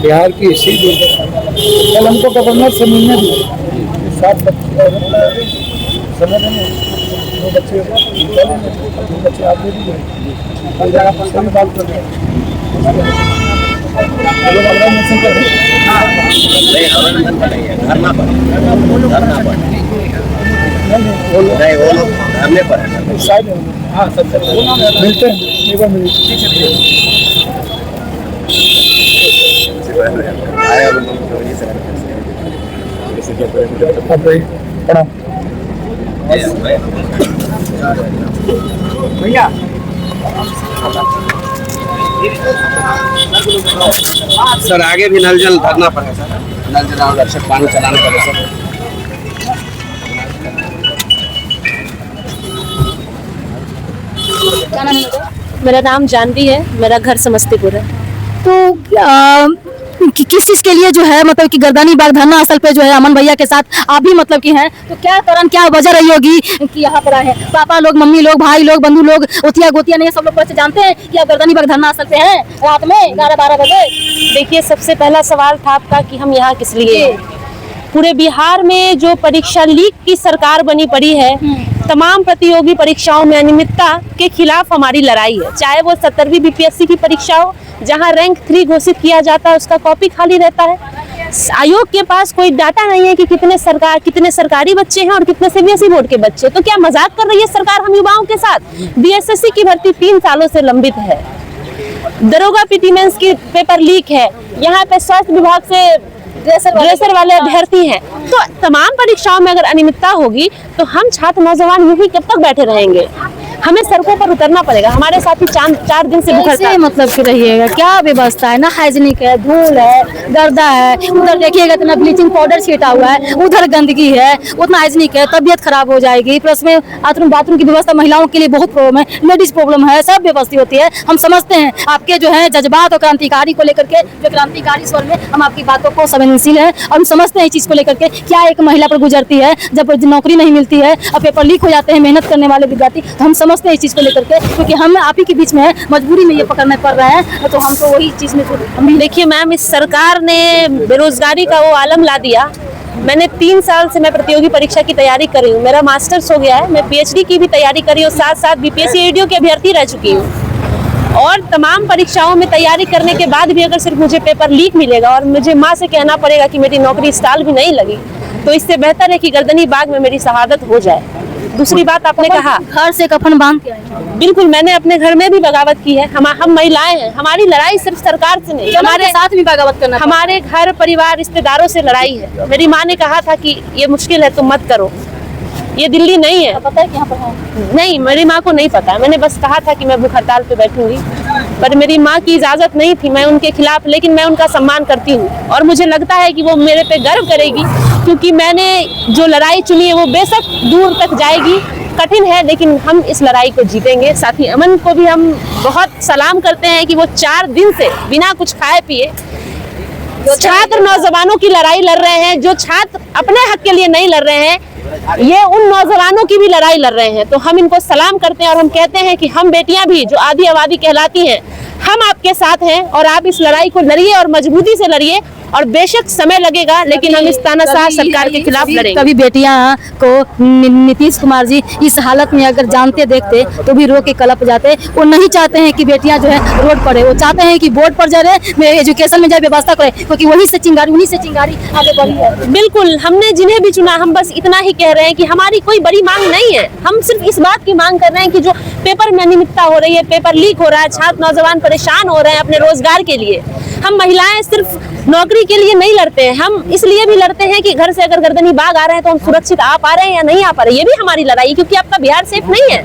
बिहार की इसी कल हमको गवर्नर से मिलने दिए 7 बच्चे 2 बच्चे आप दे दीजिए सभी बात कर रहे हैं। धरने पर है। हाँ सबसे मिलते हैं एक बार मिलते भैया सर आगे भी नल जल भरना पड़ेगा सर, नल जल आकर्षक पानी चलाना पड़ेगा सर। मेरा नाम जानवी है, मेरा घर समस्तीपुर है। तो किस चीज के लिए जो है मतलब कि गर्दनी बाग धरना स्थल पे जो है अमन भैया के साथ आप भी मतलब कि हैं, तो क्या कारण क्या वजह रही होगी कि यहाँ पर आए हैं? पापा लोग, मम्मी लोग, भाई लोग, बंधु लोग, ओतिया गोतिया नहीं, सब लोग बच्चे जानते हैं कि आप गर्दनी बाग धरना स्थल पे हैं रात में 11-12 बजे। देखिए, सबसे पहला सवाल था आपका कि हम यहाँ किस लिए। पूरे बिहार में जो परीक्षा लीक की सरकार बनी पड़ी है, तमाम प्रतियोगी परीक्षाओं में अनियमितता के खिलाफ हमारी लड़ाई है। चाहे वो 17वीं बीपीएससी की परीक्षा हो, जहां रैंक 3 घोषित किया जाता है, उसका कॉपी खाली रहता है। आयोग के पास कोई डाटा नहीं है कि कितने सरकारी बच्चे हैं और कितने सीबीएसई बोर्ड के बच्चे। तो क्या मजाक कर रही है सरकार हम युवाओं के साथ? बीएसएससी की भर्ती 3 सालों से लंबित है। दरोगा पीटी मेंस की पेपर लीक है। यहाँ पे स्वास्थ्य विभाग से ड्रेसर वाले अभ्यर्थी हैं। तो तमाम परीक्षाओं में अगर अनियमितता होगी तो हम छात्र नौजवान यूं ही कब तक बैठे रहेंगे? हमें सड़कों पर उतरना पड़ेगा। हमारे साथी 4 दिन से कैसे मतलब कि रहिएगा? क्या व्यवस्था है? ना हाइजीनिक है, धूल है, गर्दा है, उधर देखिएगा इतना ब्लीचिंग पाउडर छीटा हुआ है, उधर गंदगी है, उतना हाइजीनिक है, तबीयत खराब हो जाएगी। प्लस में बाथरूम की व्यवस्था महिलाओं के लिए बहुत प्रॉब्लम है, लेडीज प्रॉब्लम है, सब व्यवस्थित होती है। हम समझते हैं आपके जो है जज्बात और क्रांतिकारी को लेकर के, जो क्रांतिकारी स्वर में हम आपकी बातों को संवेदनशील है और हम समझते हैं इस चीज को लेकर के क्या एक महिला पर गुजरती है जब नौकरी नहीं मिलती है और पेपर लीक हो जाते हैं मेहनत करने वाले विद्यार्थी। तो हम समझते हैं इस चीज को लेकर के, क्योंकि हम आप ही के बीच में है, मजबूरी में ये पकड़ने पड़ रहे हैं। तो हम तो वही चीज में हम देखिए मैम, इस सरकार ने बेरोजगारी का वो आलम ला दिया। मैंने 3 साल से मैं प्रतियोगी परीक्षा की तैयारी कर रही हूँ। मेरा मास्टर्स हो गया है, मैं पीएचडी की भी तैयारी कर रही हूँ, साथ बीपीएससी एडीओ की अभ्यर्थी रह चुकी हूँ। और तमाम परीक्षाओं में तैयारी करने के बाद भी अगर सिर्फ मुझे पेपर लीक मिलेगा और मुझे माँ से कहना पड़ेगा कि मेरी नौकरी स्टाल भी नहीं लगी, तो इससे बेहतर है कि गर्दनी बाग में मेरी शहादत हो जाए। दूसरी बात आपने कहा घर से कफन बांध के आए। बिल्कुल, मैंने अपने घर में भी बगावत की है। हम महिलाएं हैं, हमारी लड़ाई सिर्फ सरकार से नहीं, हमारे साथ भी बगावत करना, हमारे घर परिवार रिश्तेदारों से लड़ाई है। मेरी माँ ने कहा था कि ये मुश्किल है, तुम मत करो, ये दिल्ली नहीं है। पता है कि यहाँ पर है? नहीं, मेरी माँ को नहीं पता। मैंने बस कहा था कि मैं भूख हड़ताल पे बैठूंगी, पर मेरी माँ की इजाजत नहीं थी। मैं उनके खिलाफ, लेकिन मैं उनका सम्मान करती हूँ और मुझे लगता है कि वो मेरे पे गर्व करेगी, क्योंकि मैंने जो लड़ाई चुनी है वो बेशक दूर तक जाएगी, कठिन है, लेकिन हम इस लड़ाई को जीतेंगे। साथी अमन को भी हम बहुत सलाम करते हैं कि वो 4 दिन से बिना कुछ खाए पिए छात्र नौजवानों की लड़ाई लड़ रहे हैं। जो छात्र अपने हक के लिए नहीं लड़ रहे हैं, ये उन नौजवानों की भी लड़ाई लड़ रहे हैं। तो हम इनको सलाम करते हैं और हम कहते हैं कि हम बेटियां भी जो आधी आबादी कहलाती हैं, हम आपके साथ हैं और आप इस लड़ाई को लड़िए और मजबूती से लड़िए। और बेशक समय लगेगा, लेकिन हम इस तानाशाह सरकार के खिलाफ लड़ेंगे। कभी बेटियां को नीतीश कुमार जी इस हालत में अगर जानते देखते तो भी रो के कलप जाते। वो नहीं चाहते हैं कि बेटियां जो है रोड पर है, वो चाहते हैं कि बोर्ड पर जाए, एजुकेशन में जाए, व्यवस्था करे, क्योंकि उन्हीं से चिंगारी आगे बढ़ी है। बिल्कुल, हमने जिन्हें भी चुना, हम बस इतना ही कह रहे हैं कि हमारी कोई बड़ी मांग नहीं है। हम सिर्फ इस बात की मांग कर रहे हैं कि जो पेपर में अनियमितता हो रही है, पेपर लीक हो रहा है, छात्र नौजवान परेशान हो रहे हैं अपने रोजगार के लिए। हम महिलाएं सिर्फ नौकरी के लिए नहीं लड़ते हैं हम, इसलिए भी लड़ते हैं कि घर से अगर गर्दनी बाग आ रहे हैं तो हम सुरक्षित आ पा रहे हैं या नहीं आ पा रहे, ये भी हमारी लड़ाई, क्योंकि आपका बिहार सेफ नहीं है।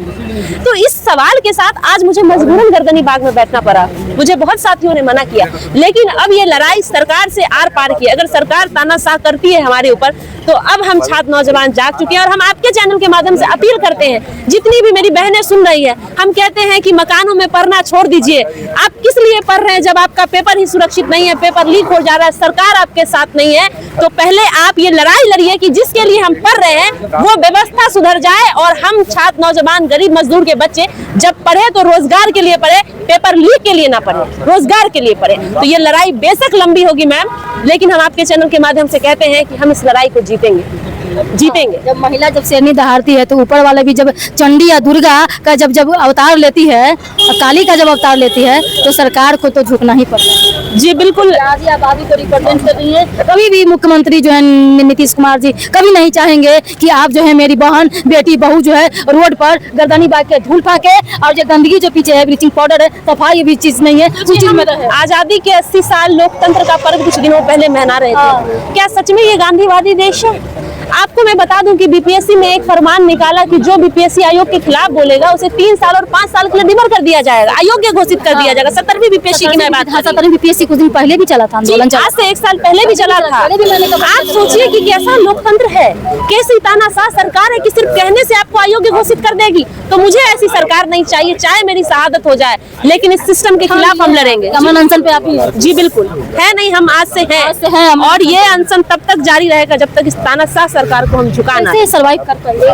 तो इस सवाल के साथ आज मुझे मजबूरन गर्दनी बाग में बैठना पड़ा। मुझे बहुत साथियों ने मना किया, लेकिन अब ये लड़ाई सरकार से आर पार की। अगर सरकार तानाशाह करती है हमारे ऊपर, तो अब हम छात्र नौजवान जाग चुके हैं और हम आपके चैनल के माध्यम से अपील करते हैं, जितनी भी मेरी बहनें सुन रही है, हम कहते हैं कि मकानों में पढ़ना छोड़ दीजिए। आप किस लिए पढ़ रहे हैं जब आपका पेपर ही सुरक्षित नहीं है, पेपर लीक हो जा रहा है, सरकार आपके साथ नहीं है? तो पहले आप ये लड़ाई लड़िए कि जिसके लिए हम पढ़ रहे हैं वो व्यवस्था सुधर जाए और हम छात्र नौजवान गरीब मजदूर के बच्चे जब पढ़े तो रोजगार के लिए पढ़े, पेपर लीक के लिए ना पढ़े, रोजगार के लिए पढ़े। तो ये लड़ाई बेशक लंबी होगी मैम, लेकिन हम आपके चैनल के माध्यम से कहते हैं कि हम इस लड़ाई को जीतेंगे। जब महिला जब शेरनी दहाड़ती है तो ऊपर वाले भी जब चंडी या दुर्गा का जब अवतार लेती है, काली का जब अवतार लेती है, तो सरकार को तो झुकना ही पड़ता है। जी बिल्कुल। आज आप आगे को रिप्रेजेंट कर रही हैं, कभी भी मुख्यमंत्री जो है नीतीश कुमार जी कभी नहीं चाहेंगे कि आप जो है मेरी बहन बेटी बहू जो है रोड पर गर्दनी बाग के धूल फाके और जो गंदगी जो पीछे है ब्लीचिंग पाउडर है, सफाई भी चीज नहीं है, उस चीज में रहे। आजादी के 80 साल लोकतंत्र का पर्व कुछ दिनों पहले मना रहे थे। क्या सच में ये गांधीवादी देश है? आपको मैं बता दूं कि बीपीएससी में एक फरमान निकाला कि जो बीपीएससी आयोग के खिलाफ बोलेगा उसे 3 साल और 5 साल के लिए डिमर कर दिया जाएगा, अयोग्य घोषित कर दिया जाएगा। 17वीं बीपीएससी की मैं बात कर रही हूं। 17वीं बीपीएससी कुछ दिन पहले भी चला था आंदोलन, आज से 1 साल पहले भी चला था। आप सोचिए कि कैसा लोकतंत्र है, कैसी तानाशाह सरकार है कि सिर्फ कहने से आपको अयोग्य घोषित कर देगी। तो मुझे ऐसी सरकार नहीं चाहिए, चाहे मेरी शहादत हो जाए, लेकिन इस सिस्टम के खिलाफ हम लड़ेंगे। अमन अनशन पे आप ही हैं? जी बिल्कुल है, नहीं हम आज से हैं और ये अनशन तब तक जारी रहेगा जब तक इस तानाशाह सरकार को हम झुकाना। कैसे सर्वाइव कर पाएंगे?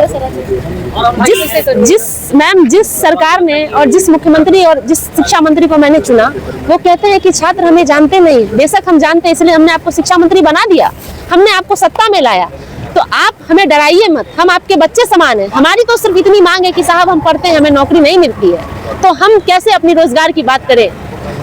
जिस सरकार ने और जिस मुख्यमंत्री और जिस शिक्षा मंत्री को मैंने चुना, वो कहते हैं कि छात्र हमें जानते नहीं। बेशक हम जानते हैं, इसलिए हमने आपको शिक्षा मंत्री बना दिया, हमने आपको सत्ता में लाया। तो आप हमें डराइए मत, हम आपके बच्चे समान हैं। हमारी तो सिर्फ इतनी मांग है कि साहब हम पढ़ते हैं, हमें नौकरी नहीं मिलती है, तो हम कैसे अपनी रोजगार की बात करें?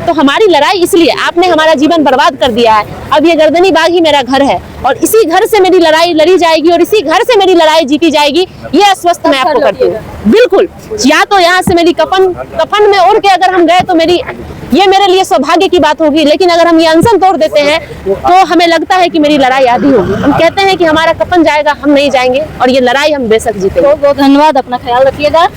तो हमारी लड़ाई इसलिए, आपने हमारा जीवन बर्बाद कर दिया है। अब ये गर्दनी बाग ही मेरा घर है और इसी घर से मेरी लड़ाई लड़ी जाएगी और इसी घर से मेरी लड़ाई जीती जाएगी, ये आश्वस्त मैं आपको करती हूँ। बिल्कुल, या तो यहाँ से मेरी कफन में ओढ़ के अगर हम गए तो ये मेरे लिए सौभाग्य की बात होगी, लेकिन अगर हम ये अनशन तोड़ देते हैं तो हमें लगता है कि मेरी लड़ाई आधी होगी। हम कहते हैं कि हमारा कफन जाएगा, हम नहीं जाएंगे और ये लड़ाई हम बेशक जीतेंगे। बहुत बहुत धन्यवाद, अपना ख्याल रखिएगा।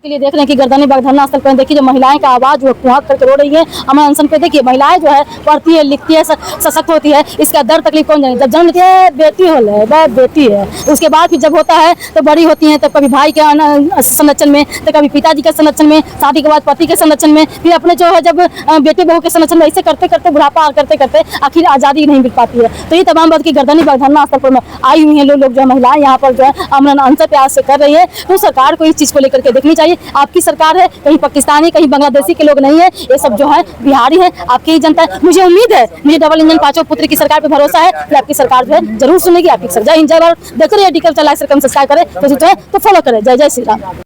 के लिए देख रहे हैं कि गर्दनी बाग धरना स्थल पर देखिए जो महिलाएं का आवाज जो कुहाक करके रो रही है। अमन अनशन पे देखिए महिलाएं जो है पढ़ती है, लिखती है, सशक्त होती है, इसका दर्द तकलीफ कौन जाने। जब जन्म लेती है बेटी हो ले, बहुत बेटी है, उसके बाद फिर जब होता है तो बड़ी होती है, तो कभी भाई के संरक्षण में, तो कभी पिताजी के संरक्षण में, शादी के बाद पति के संरक्षण में, फिर अपने जो है जब बेटे बहू के संरक्षण में, ऐसे करते करते बुढ़ापा करते करते आखिर आज़ादी नहीं मिल पाती है। तो ये तमाम बात की गर्दनी बाग धरना स्थल पर आई हुई है लोग जो है महिलाएं यहाँ पर जो है अमन अनशन पे आज से कर रही है। तो सरकार को इस चीज़ को लेकर के देखनी चाहिए। आपकी सरकार है, कहीं पाकिस्तानी कहीं बांग्लादेशी के लोग नहीं है, ये सब जो है बिहारी है, आपकी ही जनता है। मुझे उम्मीद है, मुझे डबल इंजन पांचों पुत्र की सरकार पे भरोसा है कि आपकी सरकार जो है जरूर सुनेगी। आपकी जय हिंद, जय भारत। देखते रहिए डी कल्चर लाइक सब्सक्राइब करें, तो फॉलो करें। जय जय श्री राम।